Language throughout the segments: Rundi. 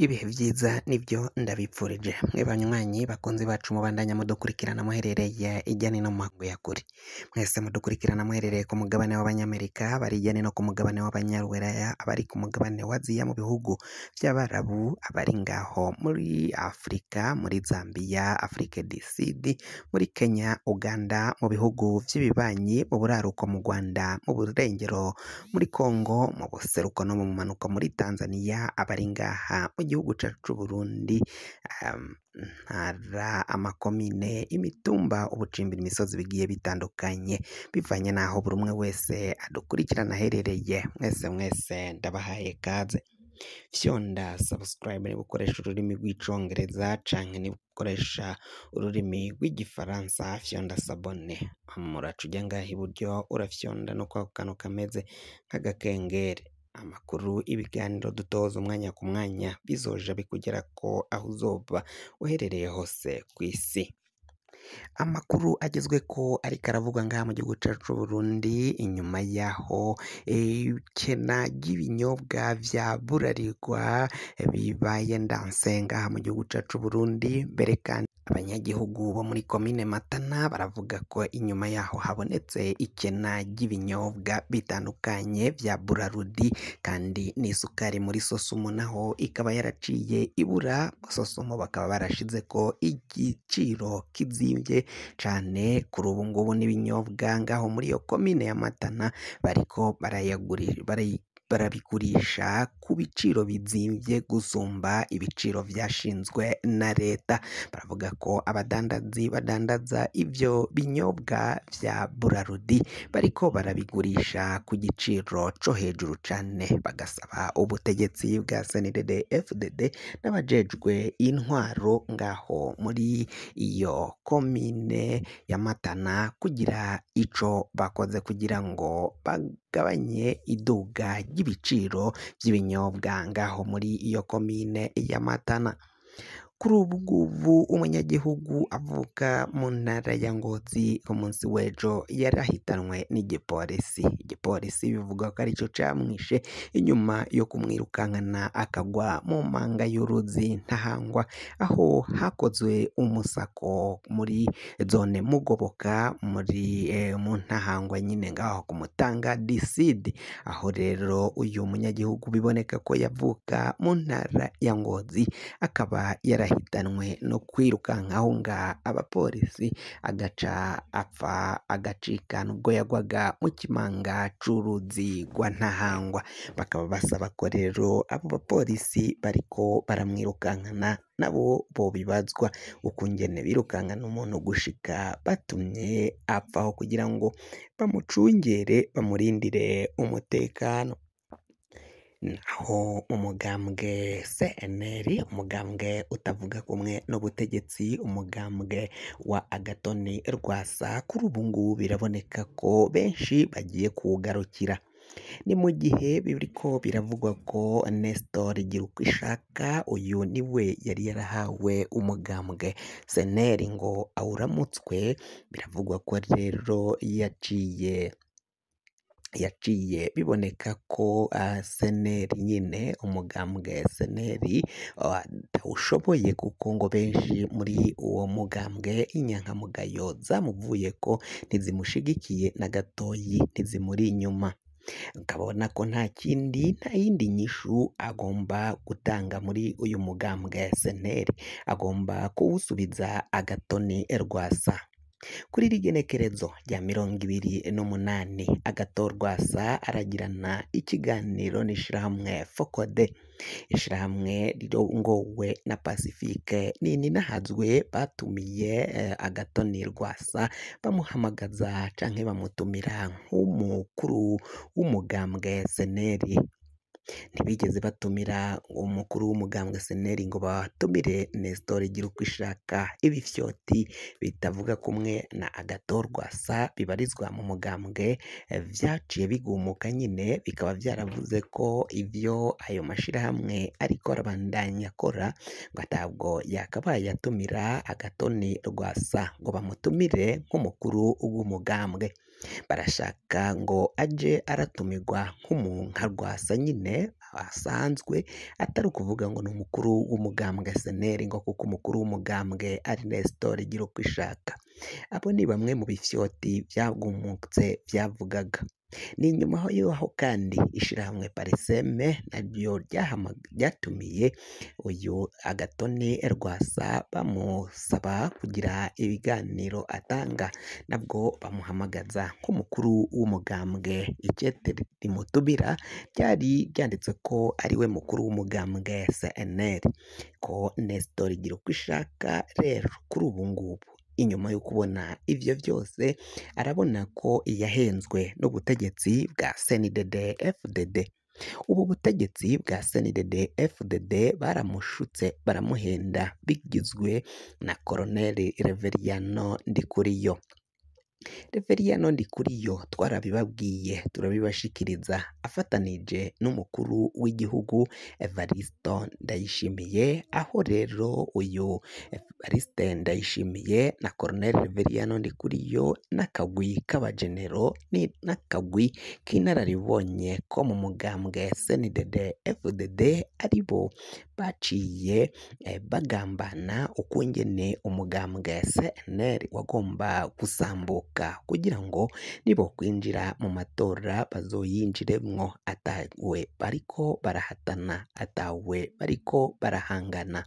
Ibihe vyiza nivyo ndabipfurije mwe banywanyi bakunzi bacu mubandanya mudukurikirana muherereye irya nino mu makungu ya kure, mwese mudukurikirana muherereye ku mugabane w'abanyamerika, abari irya nino ku mugabane w'abanyaburaya, abari ku mugabane wa Aziya mu bihugu vy'abarabu, abari ngaho muri Afrika, muri Zambia, Afrique du Sud, muri Kenya, Uganda, mu bihugu vy'ibibanyi, mu buraruko mu Rwanda, mu burengero muri Congo, mu buseruko no mu manuko muri Tanzania, abari ngaha mu gihugu cacu c'Uburundi, ntara, amakomine, imitumba, ubucimbira, imisozi bigiye bitandukanye bivanye naho buri umwe wese adukurikirana aherereye. Mwese ndabahaye kaze. Fyonda subscribe niba ukoresha ururimi rw'icongereza canke niba ukoresha ururimi rw'igifaransa fyonda sabone, muraca uja ngaha iburyo urafyonda no kwako kantu kameze nk'agakengeri. Amakuru, ibiganiro dutoza umwanya ku mwanya bizoja bikugerako aho uzoba uherereye hose kw'isi. Amakuru agezweko ariko aravugwa ngaha mu gihugu cacu c'Uburundi, inyuma yaho ikena ry'ibinyobwa vya Bralirwa bibaye ndanse ngaha mu gihugu cacu c'Uburundi, mbere kandi abanyagihugu bo muri komine Matana baravuga ko inyuma yaho habonetse ikena ry'ibinyobwa bitandukanye vya Braludi, kandi n'isukari muri sosumo naho ikaba yaraciye ibura. Sosumo bakaba barashizeko igiciro kizimvye cane kuri ubu ngubu, n'ibinyobwa ngaho muri iyo komine ya Matana bariko barabigurisha ku biciro bizimvye gusumba ibiciro vyashinzwe na leta. Baravuga ko abadandazi badandaza ivyo binyobwa vya Braludi bariko barabigurisha ku giciro co hejuru cane, bagasaba ubutegetsi bwa CNDD FDD n'abajejwe intwaro ngaho muri iyo komine ya Matana kugira ico bakoze kugira ngo bagabanye iduga ry'ibiciro vy'ibinyobwa ngaho muri iyo komine ya Matana. Kuri ubu ngubu umunyagihugu avuka mu ntara ya Ngozi ku munsi w'ejo yarahitanwe n'igipolisi. Igipolisi bivuga ko arico camwishe inyuma yo kumwirukankana akagwa mu manga y'uruzi Ntahangwa, aho hakozwe umusako muri zone Mugoboka muri mu Ntahangwa nyine ngaho ku Mutanga DCD, aho rero uyu munyagihugu biboneka ko yavuka mu ntara ya Ngozi akaba yarahitanwe no kwirukanka ahunga abapolisi, agaca apfa agacikana ubwo yagwaga mu kimanga c'uruzi rwa Ntahangwa. Bakaba basaba ko rero abo bapolisi bariko baramwirukankana nabo bobibazwa ukungene birukankana umuntu gushika batumye apfaho, kugira ngo bamucungere bamurindire umutekano. Naho umugambwe CNL, umugambwe utavuga kumwe n'ubutegetsi, umugambwe wa Agathon Rwasa, kuri ubu ngubu biraboneka ko benshi bagiye kuwugarukira. Ni mu gihe biriko biravugwa ko Nestor Girukishaka, uyu niwe yari yarahawe umugambwe CNL ngo awuramutswe. Biravugwa ko rero yaciye biboneka ko CNL nyine umugambwe CNL utawushoboye, kuko ngo benshi muri uwo mugambwe inyankamugayo zamuvuye ko ntizimushigikiye na gatoyi, ntizimuri inyuma. Ukabona ko nta yindi nyishu agomba gutanga muri uyu mugambwe CNL, agomba kuwusubiza Agathon Rwasa. Kuri iri genekerezo rya 28 Agathon Rwasa aragirana ikiganiro n'ishirahamwe Focode, ishirahamwe rirongowe na Pacifique Ninahazwe, batumiye Agathon Rwasa bamuhamagaza canke bamutumira nk'umukuru w'umugambwe CNL. Ntibigeze batumira umukuru w'umugambwe CNL ngo batumire Nestor Girukishaka. Ibifyoti bitavuga kumwe na Agathon Rwasa bibarizwa mu mugambwe vyaciye bigumuka nyine, bikaba vyaravuze ko ivyo ayo mashirahamwe ariko arabandanya akora ngo atabwo yakabaye atumira Agathon Rwasa ngo bamutumire nk'umukuru w'umugambwe. Barashaka ngo aje aratumirwa nk'umuntu nka Rwasa nyine asanzwe atari ukuvuga ngo ni umukuru w'umugambwe SNL ngo kuko umukuru w'umugambwe ari Nestor Girukishaka. Abo ni bamwe mu bifyoti byagumutse byavugaga. Ni nyuma y'aho kandi ishirahamwe Pariseme naryo ryatumiye uyu Agathon Rwasa bamusaba kugira ibiganiro atanga, nabwo bamuhamagaza nk'umukuru w'umugambwe. Icete rimutubira ryari ryanditse ko ariwe mukuru w'umugambwe SNL, ko Nestor Girukishaka rero kuri ubu ngubu inyuma yo kubona ivyo byose arabona ko yahenzwe n'ubutegetsi bwa CNDD-FDD. Ubu butegetsi bwa CNDD-FDD baramushutse baramuhenda bigizwe na Colonel Reveriyano Ndikuriyo. Reveriyano Ndikuriyo twarabibabwiye turabibashikiriza afatanije n'umukuru w'igihugu Evaristo Ndayishimiye, aho rero uyu Evariste Ndayishimiye na Colonel Reveriyano Ndikuriyo n'akagwi k'abagenero n'akagwi k'inararibonye ko mu mugambwe CNDD-FDD aribo baciye bagambana ukungene umugambwe CNL wagomba gusambuka kugira ngo nibo kwinjira mu matora bazoyinjiremwo atawe bariko barahatana, atawe bariko barahangana.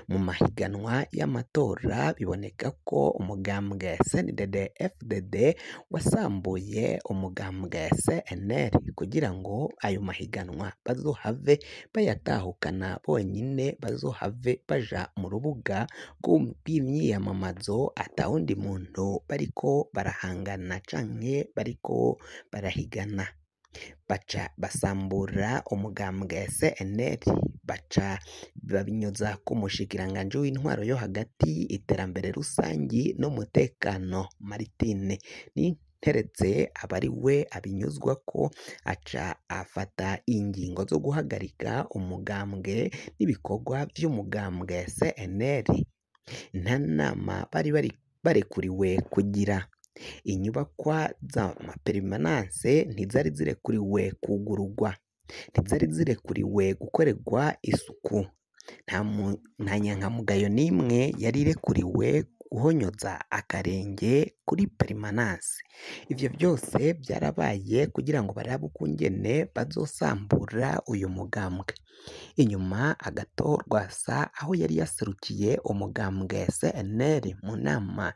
Mu mahiganwa y'amatora biboneka ko umugambwe CNDD-FDD wasambuye umugambwe CNL kugira ngo ayo mahiganwa bazohave bayatahukana bonyine, bazohave baja mu rubuga rw'imyiyamamazo atawundi muntu bariko barahangana canke bariko barahigana. Baca basambura umugambwe CNL, baca babinyuza ku mushikiranganji w'intwaro yo hagati, iterambere rusangi n'umutekano Martine Ninteretse abari we abinyuzwa ko, aca afata ingingo zo guhagarika umugambwe n'ibikorwa by'umugambwe CNL. Nta nama bari barekuriwe kugira. Inyubakwa z'amaperimananse ntizari zirekuriwe kugurugwa, ntizari zirekuriwe gukorerwa isuku, nta nyankamugayo n'imwe yari irekuriwe guhonyoza akarenge kuri perimananse. Ivyo byose byarabaye kugira ngo barabe ukungene bazosambura uyu mugambwe. Inyuma Agathon Rwasa aho yari yaserukiye umugambwe CNL mu nama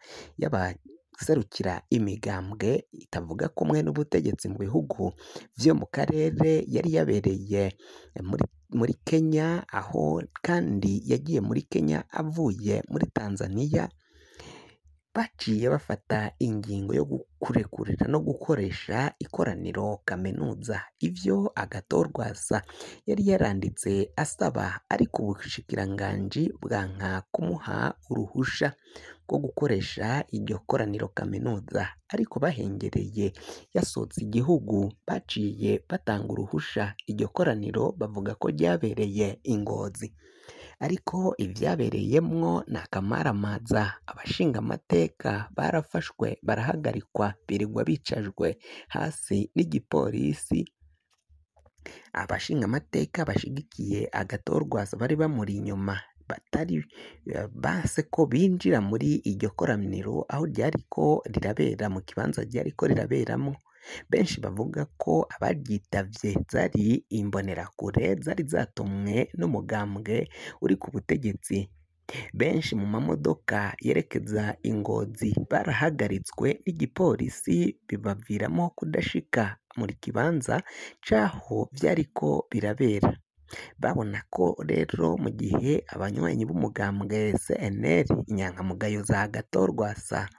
serukira imigambwe itavuga kumwe n'ubutegetsi mu bihugu vyo mu karere, yari yabereye muri Kenya, aho kandi yagiye muri Kenya avuye muri Tanzania. Baciye bafata ingingo yo kurekurira no gukoresha ikoraniro kaminuza, ivyo Agathon Rwasa yari yaranditse asaba, ariko ubushikiranganji bwanka kumuha uruhusha rwo gukoresha iryo koraniro kaminuza, ariko bahengereye yasohotse igihugu baciye batanga uruhusha. Iryo koraniro bavuga ko ryabereye i Ngozi, ariko ivyabereyemwo ni akamaramaza. Abashinga amateka barafashwe barahagarikwa, birirwa bicajwe hasi n'igipolisi. Abashinga amateka bashigikiye Agathon Rwasa bari bamuri inyuma, batari base ko binjira muri iryo koraniro aho ryariko rirabera, mu kibanza ryariko riraberamo. Benshi bavuga ko abaryitavye zari imbonerakure zari zatumwe n'umugambwe uri ku butegetsi. Benshi mu mamodoka yerekeza i Ngozi barahagaritswe n'igipolisi, bibaviramo kudashika muri kibanza caho vyariko birabera. Babona ko rero mu gihe abanywanyi b'umugambwe CNL inyankamugayo za Agathon Rwasa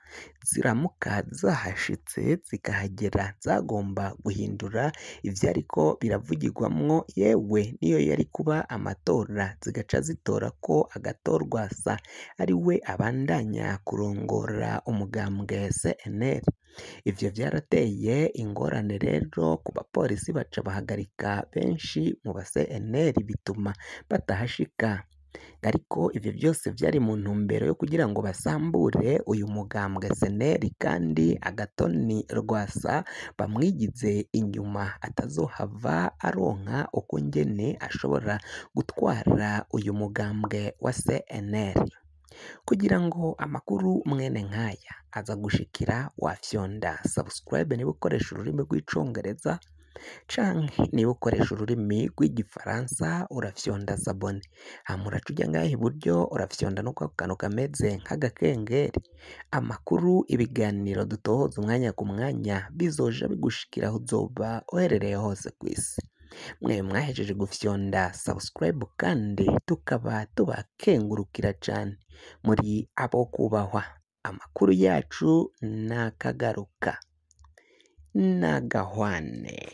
ziramuka zahashitse zikahagera, zagomba guhindura ivyariko biravugirwamwo, yewe niyo yari kuba amatora zigaca zitora ko Agathon Rwasa ari we abandanya kurongora umugambwe CNL. Ivyo vyarateye ingorane rero ku bapolisi, baca bahagarika benshi mu ba CNL bituma batahashika. ariko ivyo vyose vyari mu ntumbero yo kugira ngo basambure uyu mugambwe SNL kandi Agathon Rwasa bamwigize inyuma atazohava aronka uko ngene ashobora gutwara uyu mugambwe wa CNL. Kugira ngo amakuru mwene nkaya aza gushikira wafyonda subscribe niba ukoresha ururimi rw'icongereza canke niba ukoresha ururimi rw'igifaransa urafyonda sabone, hama uraca uja ngaha iburyo urafyonda no kwa kantu kameze nk'agakengeri. Amakuru, ibiganiro dutohoza umwanya ku mwanya bizoja bigushikira aho uzoba uherereye hose kw'isi. Mwe mwahejeje gufyonda subscribe kandi tukaba tubakengurukira cane, muri abo kubahwa. Amakuru yacu nakagaruka, nagahwane.